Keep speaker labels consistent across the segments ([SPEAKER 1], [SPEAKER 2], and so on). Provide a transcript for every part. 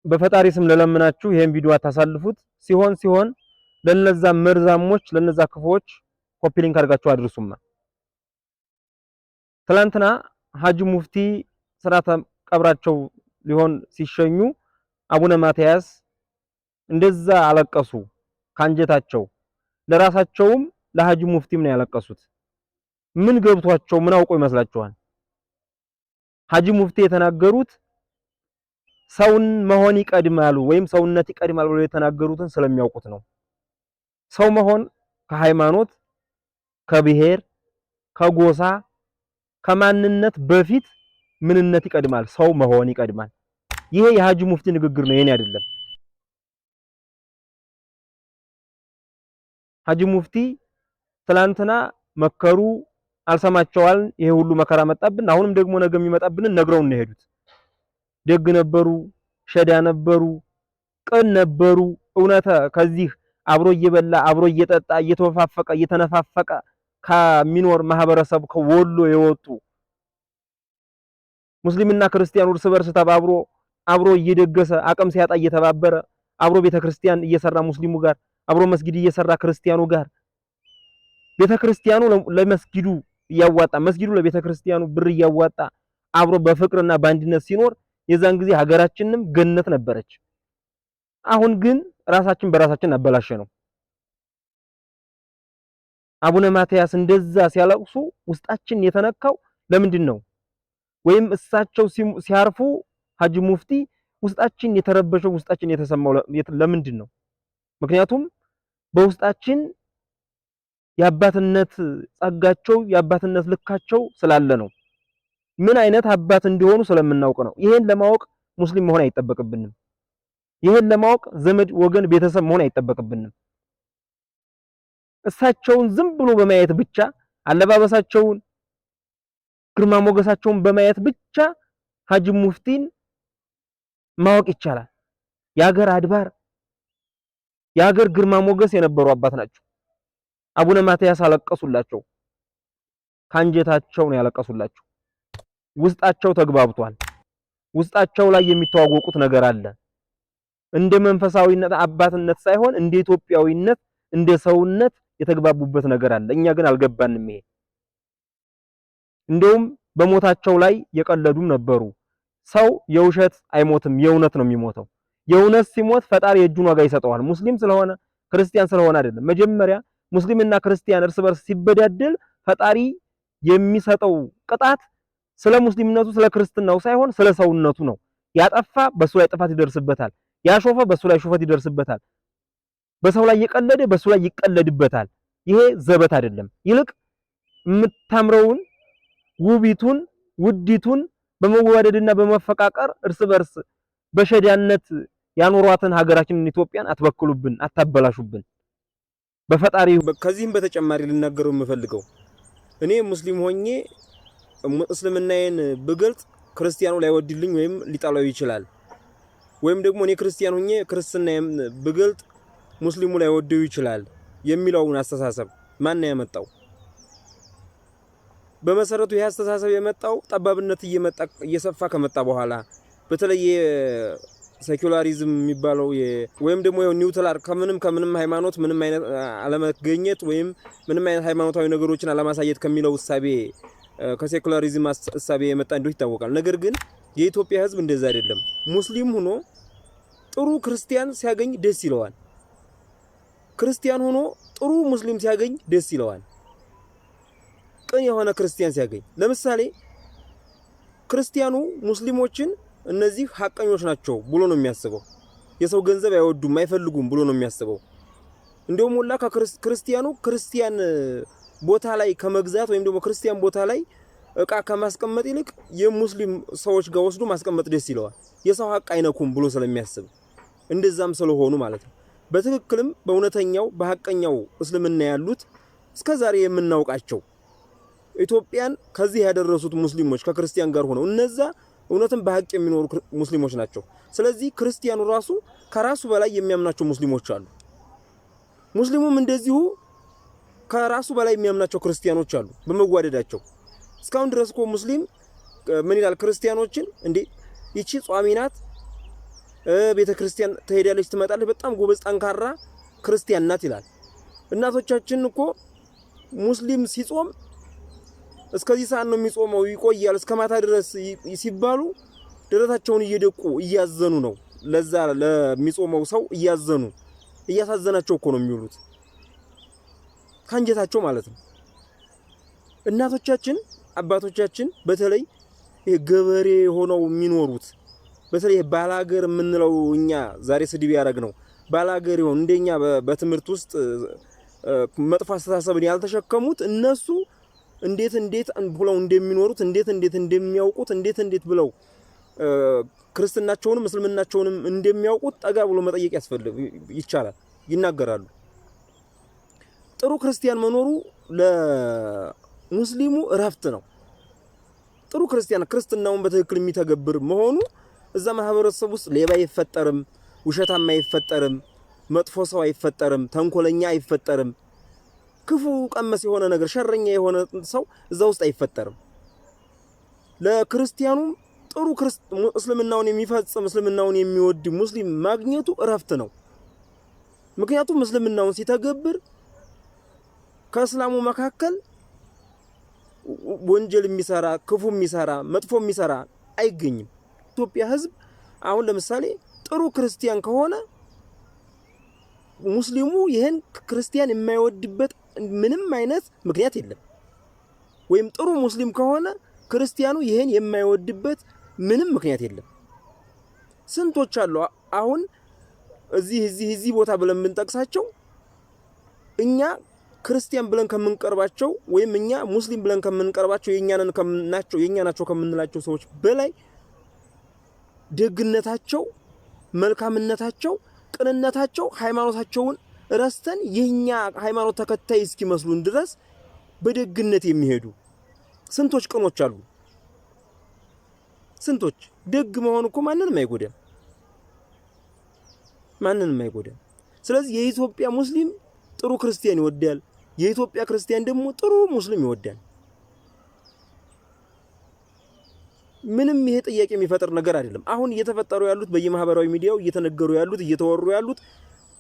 [SPEAKER 1] በፈጣሪ ስም ለለምናችሁ ይሄን ቪዲዮ አታሳልፉት። ሲሆን ለነዛ መርዛሞች ለነዛ ክፉዎች ኮፒ ሊንክ አድርጋችሁ አድርሱማ። ትላንትና ሀጂ ሙፍቲ ስርዓተ ቀብራቸው ሊሆን ሲሸኙ አቡነ ማትያስ እንደዛ አለቀሱ ካንጀታቸው። ለራሳቸውም ለሀጂ ሙፍቲም ነው ያለቀሱት። ምን ገብቷቸው ምን አውቀው ይመስላችኋል? ሀጂ ሙፍቲ የተናገሩት ሰውን መሆን ይቀድማሉ ወይም ሰውነት ይቀድማል ብለው የተናገሩትን ስለሚያውቁት ነው። ሰው መሆን ከሃይማኖት፣ ከብሔር፣ ከጎሳ፣ ከማንነት በፊት ምንነት ይቀድማል። ሰው መሆን ይቀድማል። ይሄ የሀጂ ሙፍቲ ንግግር ነው፣ የኔ አይደለም። ሀጂ ሙፍቲ ትላንትና መከሩ፣ አልሰማቸዋል። ይሄ ሁሉ መከራ መጣብን። አሁንም ደግሞ ነገ የሚመጣብንን ነግረውን ነው የሄዱት። ደግ ነበሩ፣ ሸዳ ነበሩ፣ ቅን ነበሩ። እውነተ ከዚህ አብሮ እየበላ አብሮ እየጠጣ እየተወፋፈቀ እየተነፋፈቀ ከሚኖር ማህበረሰብ ከወሎ የወጡ ሙስሊምና ክርስቲያኑ እርስ በርስ ተባብሮ አብሮ እየደገሰ አቅም ሲያጣ እየተባበረ አብሮ ቤተክርስቲያን እየሰራ ሙስሊሙ ጋር አብሮ መስጊድ እየሰራ ክርስቲያኑ ጋር ቤተክርስቲያኑ ለመስጊዱ እያዋጣ መስጊዱ ለቤተክርስቲያኑ ብር እያዋጣ አብሮ በፍቅርና በአንድነት ሲኖር የዛን ጊዜ ሀገራችንም ገነት ነበረች። አሁን ግን ራሳችን በራሳችን አበላሸ ነው። አቡነ ማትያስ እንደዛ ሲያለቅሱ ውስጣችን የተነካው ለምንድን ነው? ወይም እሳቸው ሲያርፉ ሀጂ ሙፍቲ ውስጣችን የተረበሸው ውስጣችን የተሰማው ለምንድን ነው? ምክንያቱም በውስጣችን የአባትነት ጸጋቸው የአባትነት ልካቸው ስላለ ነው። ምን አይነት አባት እንደሆኑ ስለምናውቅ ነው። ይሄን ለማወቅ ሙስሊም መሆን አይጠበቅብንም። ይሄን ለማወቅ ዘመድ ወገን ቤተሰብ መሆን አይጠበቅብንም። እሳቸውን ዝም ብሎ በማየት ብቻ አለባበሳቸውን ግርማ ሞገሳቸውን በማየት ብቻ ሀጂ ሙፍቲን ማወቅ ይቻላል። የሀገር አድባር የሀገር ግርማ ሞገስ የነበሩ አባት ናቸው። አቡነ ማትያስ አለቀሱላቸው። ካንጀታቸው ነው ያለቀሱላቸው። ውስጣቸው ተግባብቷል። ውስጣቸው ላይ የሚተዋወቁት ነገር አለ። እንደ መንፈሳዊነት አባትነት ሳይሆን እንደ ኢትዮጵያዊነት እንደ ሰውነት የተግባቡበት ነገር አለ። እኛ ግን አልገባንም። ይሄ እንደውም በሞታቸው ላይ የቀለዱም ነበሩ። ሰው የውሸት አይሞትም፣ የእውነት ነው የሚሞተው። የእውነት ሲሞት ፈጣሪ የእጁን ዋጋ ይሰጠዋል። ሙስሊም ስለሆነ ክርስቲያን ስለሆነ አይደለም። መጀመሪያ ሙስሊምና ክርስቲያን እርስ በርስ ሲበዳደል ፈጣሪ የሚሰጠው ቅጣት ስለ ሙስሊምነቱ ስለ ክርስትናው ሳይሆን ስለ ሰውነቱ ነው። ያጠፋ በሱ ላይ ጥፋት ይደርስበታል። ያሾፈ በሱ ላይ ሹፈት ይደርስበታል። በሰው ላይ የቀለደ በሱ ላይ ይቀለድበታል። ይሄ ዘበት አይደለም። ይልቅ የምታምረውን ውቢቱን ውዲቱን በመዋደድና በመፈቃቀር እርስ በርስ በሸዳነት ያኖሯትን ሀገራችንን ኢትዮጵያን አትበክሉብን፣ አታበላሹብን። በፈጣሪ ከዚህም በተጨማሪ ልናገረው የምፈልገው እኔ ሙስሊም ሆኜ እስልምናዬን ብገልጽ ክርስቲያኑ ላይወድልኝ ወይም ሊጠላው ይችላል። ወይም ደግሞ እኔ ክርስቲያን ሆኜ ክርስትናዬን ብገልጽ ሙስሊሙ ላይወደው ይችላል የሚለውን አስተሳሰብ ማን ያመጣው? በመሰረቱ ይሄ አስተሳሰብ የመጣው ጠባብነት እየሰፋ ከመጣ በኋላ በተለይ ሴኩላሪዝም የሚባለው ወይም ደግሞ ኒውትራል ከምንም ሃይማኖት ምንም አይነት አለመገኘት ወይም ምንም አይነት ሃይማኖታዊ ነገሮችን አለማሳየት ከሚለው እሳቤ ከሴኩላሪዝም እሳቤ የመጣ እንደሆነ ይታወቃል። ነገር ግን የኢትዮጵያ ሕዝብ እንደዛ አይደለም። ሙስሊም ሆኖ ጥሩ ክርስቲያን ሲያገኝ ደስ ይለዋል። ክርስቲያን ሆኖ ጥሩ ሙስሊም ሲያገኝ ደስ ይለዋል። ቅን የሆነ ክርስቲያን ሲያገኝ ለምሳሌ ክርስቲያኑ ሙስሊሞችን እነዚህ ሐቀኞች ናቸው ብሎ ነው የሚያስበው። የሰው ገንዘብ አይወዱም አይፈልጉም ብሎ ነው የሚያስበው። እንደውም ሁላ ክርስቲያኑ ክርስቲያን ቦታ ላይ ከመግዛት ወይም ደግሞ ክርስቲያን ቦታ ላይ እቃ ከማስቀመጥ ይልቅ የሙስሊም ሰዎች ጋር ወስዶ ማስቀመጥ ደስ ይለዋል። የሰው ሐቅ አይነኩም ብሎ ስለሚያስብ እንደዛም ስለሆኑ ማለት ነው። በትክክልም በእውነተኛው በሐቀኛው እስልምና ያሉት እስከዛሬ የምናውቃቸው ኢትዮጵያን ከዚህ ያደረሱት ሙስሊሞች ከክርስቲያን ጋር ሆነው እነዛ እውነትም በሐቅ የሚኖሩ ሙስሊሞች ናቸው። ስለዚህ ክርስቲያኑ ራሱ ከራሱ በላይ የሚያምናቸው ሙስሊሞች አሉ። ሙስሊሙም እንደዚሁ ከራሱ በላይ የሚያምናቸው ክርስቲያኖች አሉ በመዋደዳቸው። እስካሁን ድረስ እኮ ሙስሊም ምን ይላል ክርስቲያኖችን እንዴ ይቺ ጿሚ ናት ቤተክርስቲያን ትሄዳለች ትመጣለች በጣም ጎበዝ ጠንካራ ክርስቲያን ናት ይላል። እናቶቻችን እኮ ሙስሊም ሲጾም እስከዚህ ሰዓት ነው የሚጾመው ይቆያል እስከ ማታ ድረስ ሲባሉ ደረታቸውን እየደቁ እያዘኑ ነው። ለዛ ለሚጾመው ሰው እያዘኑ እያሳዘናቸው እኮ ነው የሚውሉት ካንጀታቸው ማለት ነው። እናቶቻችን አባቶቻችን በተለይ ገበሬ ሆነው የሚኖሩት በተለይ ባላገር የምንለው እኛ ዛሬ ስድብ ያደረግ ነው ባላገር ይሆን እንደኛ በትምህርት ውስጥ መጥፎ አስተሳሰብን ያልተሸከሙት እነሱ እንዴት ብለው እንደሚኖሩት እንዴት እንደሚያውቁት እንዴት ብለው ክርስትናቸውንም እስልምናቸውንም እንደሚያውቁት ጠጋ ብሎ መጠየቅ ይቻላል ይናገራሉ። ጥሩ ክርስቲያን መኖሩ ለሙስሊሙ እረፍት ነው። ጥሩ ክርስትናውን በትክክል የሚተገብር መሆኑ እዛ ማህበረሰብ ውስጥ ሌባ አይፈጠርም፣ ውሸታም አይፈጠርም፣ መጥፎ ሰው አይፈጠርም፣ ተንኮለኛ አይፈጠርም፣ ክፉ ቀመስ የሆነ ነገር ሸረኛ የሆነ ሰው እዛ ውስጥ አይፈጠርም። ለክርስቲያኑ ጥሩ እስልምናውን የሚፈጽም እስልምናውን የሚወድ ሙስሊም ማግኘቱ እረፍት ነው። ምክንያቱም እስልምናውን ሲተገብር ከእስላሙ መካከል ወንጀል የሚሰራ ክፉ የሚሰራ መጥፎ የሚሰራ አይገኝም። ኢትዮጵያ ህዝብ አሁን ለምሳሌ ጥሩ ክርስቲያን ከሆነ ሙስሊሙ ይሄን ክርስቲያን የማይወድበት ምንም አይነት ምክንያት የለም። ወይም ጥሩ ሙስሊም ከሆነ ክርስቲያኑ ይሄን የማይወድበት ምንም ምክንያት የለም። ስንቶች አሉ አሁን እዚህ ቦታ ብለን የምንጠቅሳቸው እኛ ክርስቲያን ብለን ከምንቀርባቸው ወይም እኛ ሙስሊም ብለን ከምንቀርባቸው የኛ ናቸው ከምንላቸው ሰዎች በላይ ደግነታቸው፣ መልካምነታቸው፣ ቅንነታቸው ሃይማኖታቸውን ረስተን የኛ ሃይማኖት ተከታይ እስኪመስሉን ድረስ በደግነት የሚሄዱ ስንቶች ቅኖች አሉ። ስንቶች ደግ መሆን እኮ ማንንም አይጎዳም። ስለዚህ የኢትዮጵያ ሙስሊም ጥሩ ክርስቲያን ይወዳል፣ የኢትዮጵያ ክርስቲያን ደግሞ ጥሩ ሙስሊም ይወዳል። ምንም ይሄ ጥያቄ የሚፈጥር ነገር አይደለም። አሁን እየተፈጠሩ ያሉት በየማህበራዊ ሚዲያው እየተነገሩ ያሉት እየተወሩ ያሉት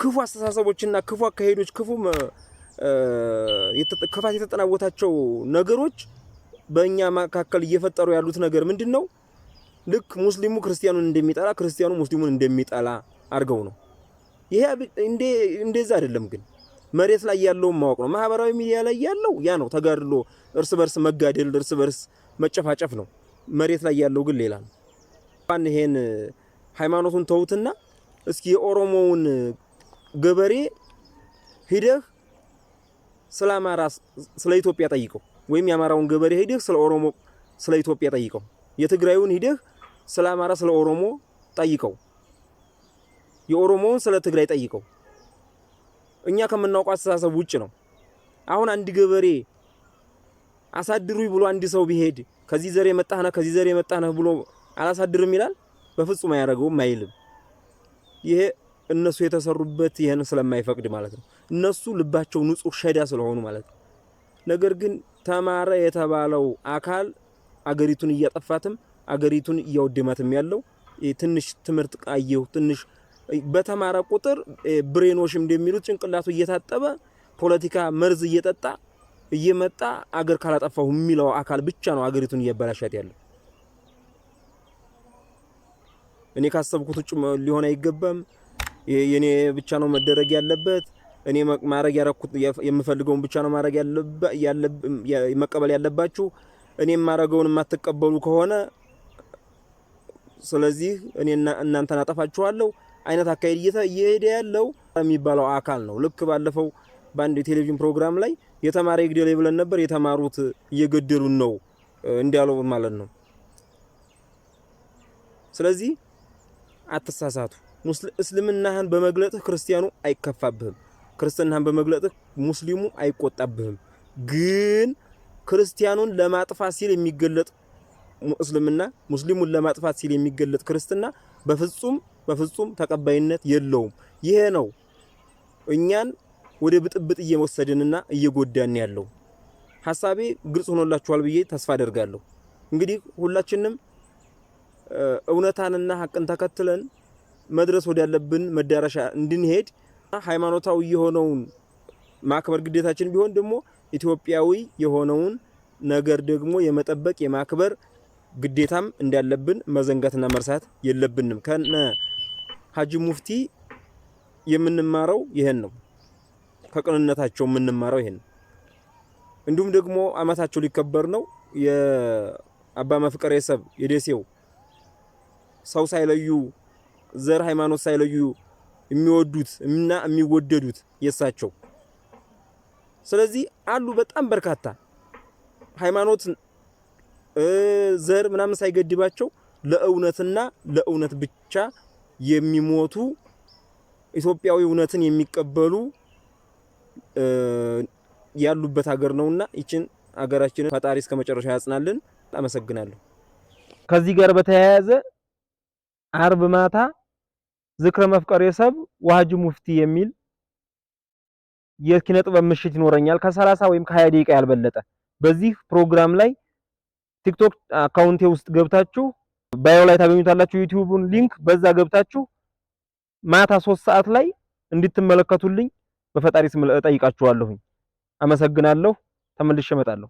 [SPEAKER 1] ክፉ አስተሳሰቦችና ክፉ አካሄዶች ክፋት የተጠናወታቸው ነገሮች በእኛ መካከል እየፈጠሩ ያሉት ነገር ምንድነው? ልክ ሙስሊሙ ክርስቲያኑን እንደሚጠላ ክርስቲያኑ ሙስሊሙን እንደሚጠላ አድርገው ነው። ይሄ እንደዛ አይደለም። ግን መሬት ላይ ያለው ማወቅ ነው። ማህበራዊ ሚዲያ ላይ ያለው ያ ነው። ተጋድሎ፣ እርስ በርስ መጋደል፣ እርስ በርስ መጨፋጨፍ ነው። መሬት ላይ ያለው ግን ሌላ ነው። ይሄን ሃይማኖቱን ተውትና እስኪ የኦሮሞውን ገበሬ ሂደህ ስለ አማራ ስለ ኢትዮጵያ ጠይቀው፣ ወይም የአማራውን ገበሬ ሂደህ ስለ ኦሮሞ ስለ ኢትዮጵያ ጠይቀው፣ የትግራዩን ሂደህ ስለ አማራ ስለ ኦሮሞ ጠይቀው፣ የኦሮሞውን ስለ ትግራይ ጠይቀው። እኛ ከምናውቀው አስተሳሰብ ውጭ ነው። አሁን አንድ ገበሬ አሳድሩኝ ብሎ አንድ ሰው ቢሄድ ከዚህ ዘር የመጣህ ነህ ብሎ አላሳድርም ይላል? በፍጹም አያደርገውም፣ አይልም። ይሄ እነሱ የተሰሩበት ይሄን ስለማይፈቅድ ማለት ነው። እነሱ ልባቸው ንጹህ ሸዳ ስለሆኑ ማለት ነው። ነገር ግን ተማረ የተባለው አካል አገሪቱን እያጠፋትም አገሪቱን እያወደማትም ያለው ትንሽ ትምህርት ቃየው ትንሽ በተማረ ቁጥር ብሬኖሽ እንደሚሉት ጭንቅላቱ እየታጠበ ፖለቲካ መርዝ እየጠጣ እየመጣ አገር ካላጠፋው የሚለው አካል ብቻ ነው አገሪቱን እያበላሻት ያለው። እኔ ካሰብኩት ውጭ ሊሆን አይገባም፣ የኔ ብቻ ነው መደረግ ያለበት፣ እኔ ማረግ ያረኩት የምፈልገውን ብቻ ነው ማረግ መቀበል ያለባችሁ፣ እኔ ማረገውን የማትቀበሉ ከሆነ ስለዚህ እኔ እናንተን አጠፋችኋለሁ አይነት አካሄድ እየሄደ ያለው የሚባለው አካል ነው። ልክ ባለፈው በአንድ የቴሌቪዥን ፕሮግራም ላይ የተማረ ይግደል ብለን ነበር፣ የተማሩት እየገደሉን ነው እንዲያለው ማለት ነው። ስለዚህ አትሳሳቱ። እስልምናህን በመግለጥህ ክርስቲያኑ አይከፋብህም፣ ክርስትናህን በመግለጥህ ሙስሊሙ አይቆጣብህም። ግን ክርስቲያኑን ለማጥፋት ሲል የሚገለጥ እስልምና ሙስሊሙን ለማጥፋት ሲል የሚገለጥ ክርስትና በፍጹም ተቀባይነት የለውም። ይሄ ነው እኛን ወደ ብጥብጥ እየወሰደንና እየጎዳን ያለው። ሐሳቤ ግልጽ ሆኖላችኋል ብዬ ተስፋ አደርጋለሁ። እንግዲህ ሁላችንም እውነታንና ሐቅን ተከትለን መድረስ ወዳለብን መዳረሻ እንድንሄድ ሃይማኖታዊ የሆነውን ማክበር ግዴታችን ቢሆን ደግሞ ኢትዮጵያዊ የሆነውን ነገር ደግሞ የመጠበቅ የማክበር ግዴታም እንዳለብን መዘንጋትና መርሳት የለብንም። ከነ ሀጂ ሙፍቲ የምንማረው ይሄን ነው። ከቅንነታቸው የምንማረው ይሄን ነው። እንዲሁም ደግሞ አመታቸው ሊከበር ነው። የአባ መፍቀሬ ሰብ የደሴው ሰው ሳይለዩ ዘር ሃይማኖት ሳይለዩ የሚወዱት እና የሚወደዱት የሳቸው። ስለዚህ አሉ በጣም በርካታ ሃይማኖት ዘር ምናምን ሳይገድባቸው ለእውነትና ለእውነት ብቻ የሚሞቱ ኢትዮጵያዊ እውነትን የሚቀበሉ ያሉበት ሀገር ነውና ይችን ሀገራችንን ፈጣሪ እስከመጨረሻ ያጽናልን። አመሰግናለሁ። ከዚህ ጋር በተያያዘ አርብ ማታ ዝክረ መፍቀሬ ሰብ ወሀጂ ሙፍቲ የሚል የኪነ ጥበብ ምሽት ይኖረኛል ከ30 ወይም ከ20 ደቂቃ ያልበለጠ። በዚህ ፕሮግራም ላይ ቲክቶክ አካውንቴ ውስጥ ገብታችሁ ባዮ ላይ ታገኙታላችሁ ዩቲዩብን ሊንክ፣ በዛ ገብታችሁ ማታ 3 ሰዓት ላይ እንድትመለከቱልኝ በፈጣሪ ስም እጠይቃችኋለሁ። አመሰግናለሁ። ተመልሼ እመጣለሁ።